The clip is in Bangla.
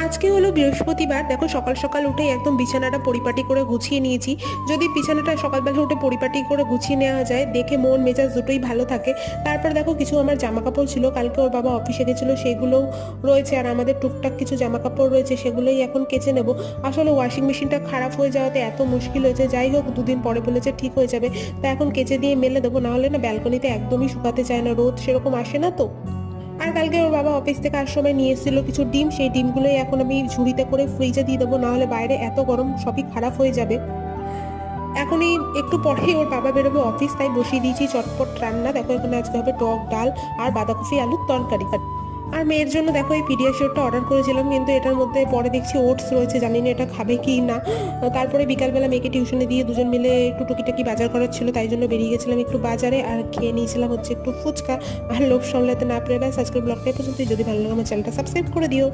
আজকে হলো বৃহস্পতিবার। দেখো সকাল সকাল উঠেই একদম বিছানাটা পরিপাটি করে গুছিয়ে নিয়েছি। যদি বিছানাটা সকালবেলা উঠে পরিপাটি করে গুছিয়ে নেওয়া যায়, দেখে মন মেজাজ দুটোই ভালো থাকে। তারপর দেখো কিছু আমার জামা কাপড় ছিল, কালকে ওর বাবা অফিসে গেছিলো, সেগুলোও রয়েছে। আর আমাদের টুকটাক কিছু জামা কাপড় রয়েছে, সেগুলোই এখন কেচে নেব। আসলে ওয়াশিং মেশিনটা খারাপ হয়ে যাওয়াতে এত মুশকিল হয়েছে। যাই হোক, দুদিন পরে বলেছে ঠিক হয়ে যাবে। তা এখন কেচে দিয়ে মেলে দেবো, না হলে না ব্যালকনিতে একদমই শুকাতে চায় না, রোদ সেরকম আসে না তো। আর কালকে ওর বাবা অফিস থেকে আসার সময় নিয়ে এসেছিল কিছু ডিম, সেই ডিমগুলোই এখন আমি ঝুড়িতে করে ফ্রিজে দিয়ে দেবো, না হলে বাইরে এত গরম সবই খারাপ হয়ে যাবে। এখনই একটু পরেই ওর বাবা বেরোবে অফিস, তাই বসিয়ে দিয়েছি চটপট রান্না। দেখো এখানে আজকে হবে টক ডাল আর বাঁধাকপি আলুর তরকারি। আর মেয়ের জন্য দেখো এই পিডিয়াশিওরটা অর্ডার করেছিলাম, কিন্তু এটার মধ্যে পরে দেখছি ওটস রয়েছে, জানি না এটা খাবে কি না। তারপরে বিকালবেলা মেয়েকে টিউশনে দিয়ে দুজন মিলে একটু টুকিটাকি বাজার করার ছিল, তাই জন্য বেরিয়ে গেছিলাম একটু বাজারে। আর খেয়ে নিয়েছিলাম হচ্ছে একটু ফুচকা। আর লোভ সামলাতে না পেরে ব্যাস আজকের ব্লগটা এই পর্যন্তই। যদি ভালো লাগে আমার চ্যানেলটা সাবস্ক্রাইব করে দিও।